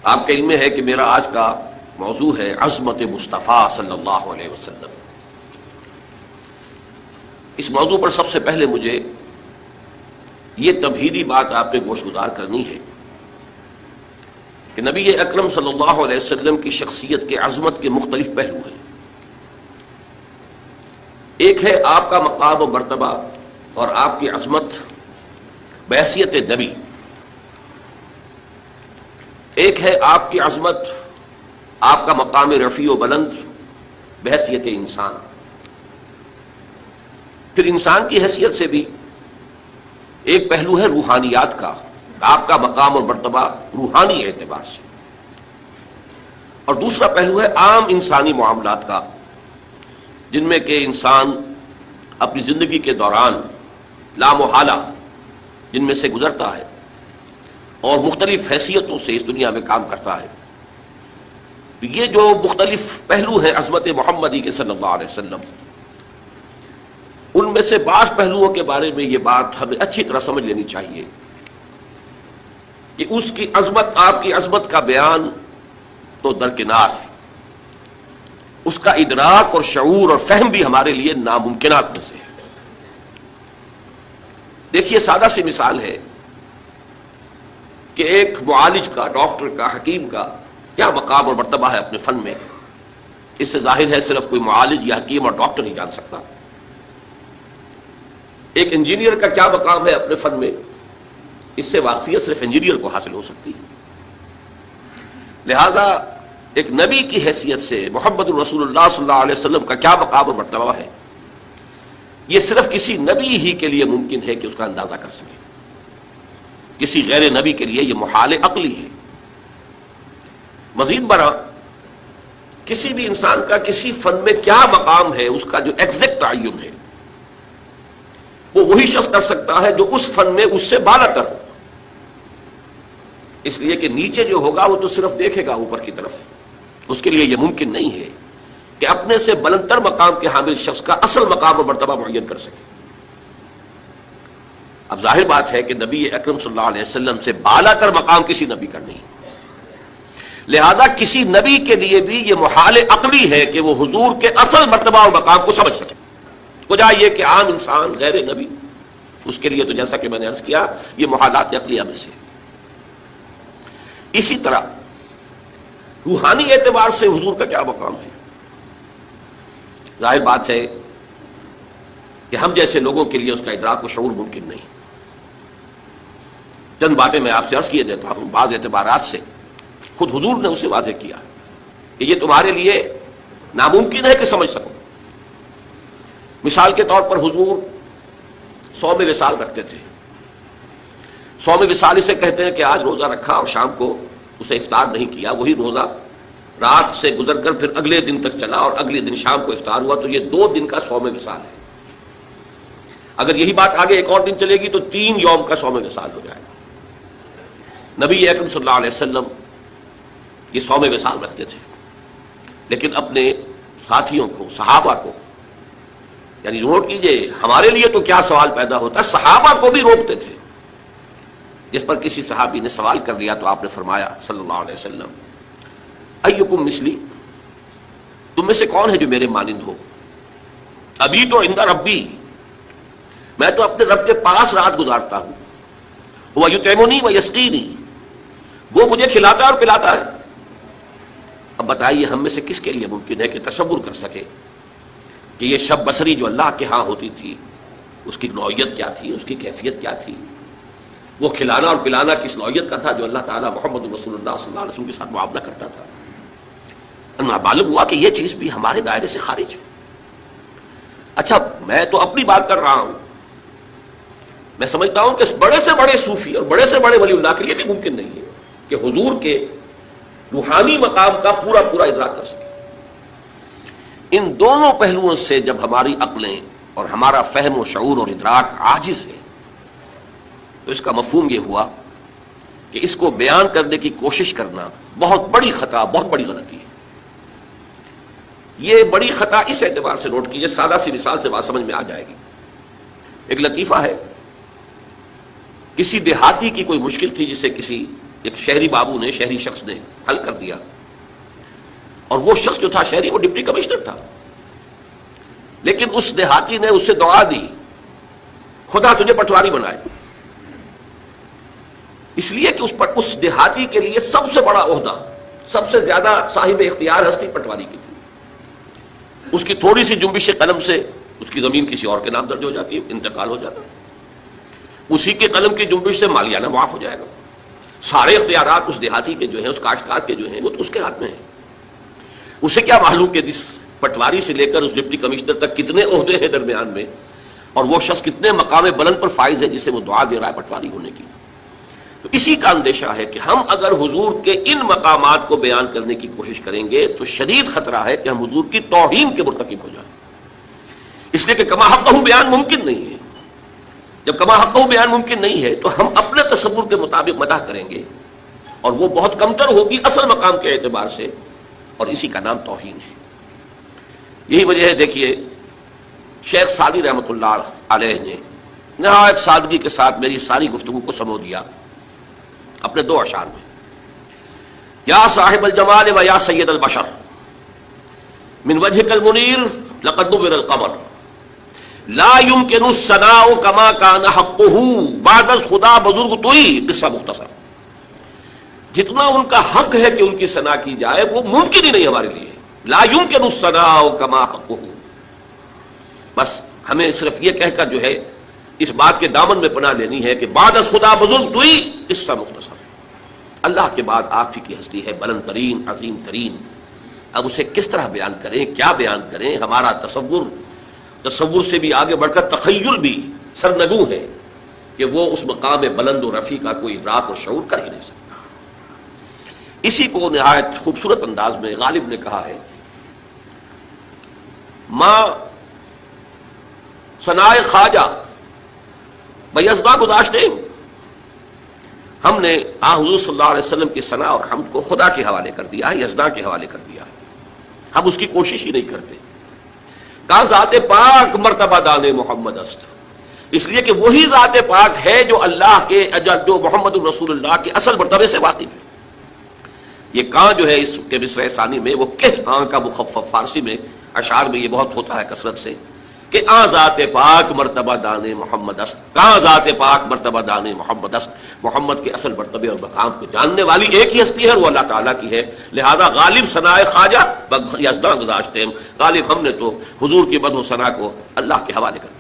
آپ کے علم میں ہے کہ میرا آج کا موضوع ہے عظمت مصطفیٰ صلی اللہ علیہ وسلم۔ اس موضوع پر سب سے پہلے مجھے یہ تمہیدی بات آپ پہ گوشگزار کرنی ہے کہ نبی اکرم صلی اللہ علیہ وسلم کی شخصیت کے عظمت کے مختلف پہلو ہیں۔ ایک ہے آپ کا مقام و مرتبہ اور آپ کی عظمت بحیثیت نبی، ایک ہے آپ کی عظمت، آپ کا مقام رفیع و بلند بحیثیت انسان۔ پھر انسان کی حیثیت سے بھی ایک پہلو ہے روحانیات کا، آپ کا مقام اور مرتبہ روحانی اعتبار سے، اور دوسرا پہلو ہے عام انسانی معاملات کا، جن میں کہ انسان اپنی زندگی کے دوران لامحالہ جن میں سے گزرتا ہے اور مختلف حیثیتوں سے اس دنیا میں کام کرتا ہے۔ یہ جو مختلف پہلو ہیں عظمت محمدی کے صلی اللہ علیہ وسلم، ان میں سے بعض پہلوؤں کے بارے میں یہ بات ہمیں اچھی طرح سمجھ لینی چاہیے کہ اس کی عظمت، آپ کی عظمت کا بیان تو درکنار، اس کا ادراک اور شعور اور فہم بھی ہمارے لیے ناممکنات میں سے ہے۔ دیکھیے، سادہ سی مثال ہے کہ ایک معالج کا، ڈاکٹر کا، حکیم کا کیا مقام اور مرتبہ ہے اپنے فن میں، اس سے ظاہر ہے صرف کوئی معالج یا حکیم اور ڈاکٹر نہیں جان سکتا۔ ایک انجینئر کا کیا مقام ہے اپنے فن میں، اس سے واقفیت صرف انجینئر کو حاصل ہو سکتی ہے۔ لہذا ایک نبی کی حیثیت سے محمد الرسول اللہ صلی اللہ علیہ وسلم کا کیا مقام اور مرتبہ ہے، یہ صرف کسی نبی ہی کے لیے ممکن ہے کہ اس کا اندازہ کر سکے۔ کسی غیر نبی کے لیے یہ محال عقلی ہے۔ مزید برآں کسی بھی انسان کا کسی فن میں کیا مقام ہے، اس کا جو ایگزیکٹ تعین ہے، وہ وہی شخص کر سکتا ہے جو اس فن میں اس سے بالا تر ہو۔ اس لیے کہ نیچے جو ہوگا وہ تو صرف دیکھے گا اوپر کی طرف، اس کے لیے یہ ممکن نہیں ہے کہ اپنے سے بلندتر مقام کے حامل شخص کا اصل مقام اور مرتبہ معین کر سکے۔ اب ظاہر بات ہے کہ نبی اکرم صلی اللہ علیہ وسلم سے بالا تر مقام کسی نبی کا نہیں، لہذا کسی نبی کے لیے بھی یہ محال عقلی ہے کہ وہ حضور کے اصل مرتبہ اور مقام کو سمجھ سکے۔ وجہ یہ کہ عام انسان غیر نبی، اس کے لیے تو جیسا کہ میں نے عرض کیا یہ محالات عقلیہ میں سے۔ اسی طرح روحانی اعتبار سے حضور کا کیا مقام ہے، ظاہر بات ہے کہ ہم جیسے لوگوں کے لیے اس کا ادراک و شعور ممکن نہیں۔ چند باتیں میں آپ سے عرض کیے دیتا ہوں، بعض اعتبارات سے خود حضور نے اسے واضح کیا کہ یہ تمہارے لیے ناممکن ہے کہ سمجھ سکو۔ مثال کے طور پر حضور صوم وصال رکھتے تھے۔ صوم وصال اسے کہتے ہیں کہ آج روزہ رکھا اور شام کو اسے افطار نہیں کیا، وہی روزہ رات سے گزر کر پھر اگلے دن تک چلا اور اگلے دن شام کو افطار ہوا، تو یہ 2 دن کا صوم وصال ہے۔ اگر یہی بات آگے ایک اور دن چلے گی تو 3 یوم کا صوم وصال ہو جائے گا۔ نبی اکرم صلی اللہ علیہ وسلم یہ صوم وصال رکھتے تھے، لیکن اپنے ساتھیوں کو، صحابہ کو، یعنی نوٹ کیجئے ہمارے لیے تو کیا سوال پیدا ہوتا ہے، صحابہ کو بھی روکتے تھے۔ جس پر کسی صحابی نے سوال کر لیا تو آپ نے فرمایا صلی اللہ علیہ وسلم، ایکم مثلی، تم میں سے کون ہے جو میرے مانند ہو؟ ابھی تو عند ربی، میں تو اپنے رب کے پاس رات گزارتا ہوں، وہ یطعمنی و یسقینی، وہ مجھے کھلاتا ہے اور پلاتا ہے۔ اب بتائیے ہم میں سے کس کے لیے ممکن ہے کہ تصور کر سکے کہ یہ شب بصری جو اللہ کے ہاں ہوتی تھی اس کی نوعیت کیا تھی، اس کی کیفیت کیا تھی، وہ کھلانا اور پلانا کس نوعیت کا تھا جو اللہ تعالیٰ محمد رسول اللہ صلی اللہ علیہ وسلم کے ساتھ معاملہ کرتا تھا۔ معلوم ہوا کہ یہ چیز بھی ہمارے دائرے سے خارج ہے۔ اچھا، میں تو اپنی بات کر رہا ہوں، میں سمجھتا ہوں کہ بڑے سے بڑے صوفی اور بڑے سے بڑے ولی اللہ کے لیے بھی ممکن نہیں ہے کہ حضور کے روحانی مقام کا پورا ادراک کر سکے۔ ان دونوں پہلوؤں سے جب ہماری عقلیں اور ہمارا فہم و شعور اور ادراک عاجز ہے تو اس کا مفہوم یہ ہوا کہ اس کو بیان کرنے کی کوشش کرنا بہت بڑی خطا، بہت بڑی غلطی ہے۔ یہ بڑی خطا اس اعتبار سے نوٹ کیجیے، سادہ سی مثال سے بات سمجھ میں آ جائے گی۔ ایک لطیفہ ہے، کسی دیہاتی کی کوئی مشکل تھی جسے کسی ایک شہری بابو نے، شہری شخص نے حل کر دیا، اور وہ شخص جو تھا شہری، وہ ڈپٹی کمشنر تھا، لیکن اس دیہاتی نے اس سے دعا دی خدا تجھے پٹواری بنائے، اس لیے کہ اس دیہاتی کے لیے سب سے بڑا عہدہ، سب سے زیادہ صاحب اختیار ہستی پٹواری کی تھی۔ اس کی تھوڑی سی جنبش قلم سے اس کی زمین کسی اور کے نام درج ہو جاتی ہے، انتقال ہو جاتا، اسی کے قلم کی جنبش سے مالیانہ معاف ہو جائے گا۔ سارے اختیارات اس دیہاتی کے جو ہیں، اس کاشتکار کے جو ہیں، وہ تو اس کے ہاتھ میں ہیں۔ اسے کیا معلوم کہ اس پٹواری سے لے کر اس ڈپٹی کمشنر تک کتنے عہدے ہیں درمیان میں، اور وہ شخص کتنے مقام بلند پر فائز ہے جسے وہ دعا دے رہا ہے پٹواری ہونے کی۔ تو اسی کا اندیشہ ہے کہ ہم اگر حضور کے ان مقامات کو بیان کرنے کی کوشش کریں گے تو شدید خطرہ ہے کہ ہم حضور کی توہین کے مرتکب ہو جائیں، اس لیے کہ کما حقہ بیان ممکن نہیں ہے۔ جب کما حقہ بیان ممکن نہیں ہے تو ہم اپنے تصور کے مطابق مدح کریں گے، اور وہ بہت کمتر ہوگی اصل مقام کے اعتبار سے، اور اسی کا نام توہین ہے۔ یہی وجہ ہے، دیکھیے شیخ سعدی رحمۃ اللہ علیہ نے نہایت سادگی کے ساتھ میری ساری گفتگو کو سمو دیا اپنے دو اشعار میں، یا صاحب الجمال و یا سید البشر من وجهك المنیر لقد نور القمر لا يمكن الثناء كما كان حقه بعد خدا بزرگ توئی۔ قصہ مختصر، جتنا ان کا حق ہے کہ ان کی ثنا کی جائے وہ ممکن ہی نہیں ہمارے لیے، لا يمكن الثناء كما حقه۔ بس ہمیں صرف یہ کہہ کر جو ہے اس بات کے دامن میں پناہ لینی ہے کہ بعد از خدا بزرگ توئی، قصہ مختصر، اللہ کے بعد آپ ہی کی ہستی ہے بلند ترین، عظیم ترین۔ اب اسے کس طرح بیان کریں، کیا بیان کریں؟ ہمارا تصور سے بھی آگے بڑھ کر تخیل بھی سرنگوں ہے کہ وہ اس مقام بلند و رفیع کا کوئی ادراک اور شعور کر ہی نہیں سکتا۔ اسی کو نہایت خوبصورت انداز میں غالب نے کہا ہے، ماں ثنائے خواجہ بیزداں گذاشتے، ہم نے حضور صلی اللہ علیہ وسلم کی ثنا اور حمد کو خدا کے حوالے کر دیا ہے، یزداں کے حوالے کر دیا ہے، ہم اس کی کوشش ہی نہیں کرتے۔ کہا ذات پاک مرتبہ دان محمد است، اس لیے کہ وہی ذات پاک ہے جو اللہ کے جو محمد الرسول اللہ کے اصل مرتبے سے واقف ہے۔ یہ کہاں جو ہے اس کے مصرع ثانی میں وہ کہ کا مخفف، فارسی میں اشعار میں یہ بہت ہوتا ہے کثرت سے کہ ذات پاک مرتبہ دان محمد است، کہاں ذات پاک مرتبہ دان محمد است۔ محمد کے اصل مرتبے اور مقام کو جاننے والی ایک ہی ہستی ہے، وہ اللہ تعالیٰ کی ہے، لہذا غالب ثنائے خواجہ یزداں گذاشتے ہیں، غالب ہم نے تو حضور کی مدح و ثنا کو اللہ کے حوالے کر دیا۔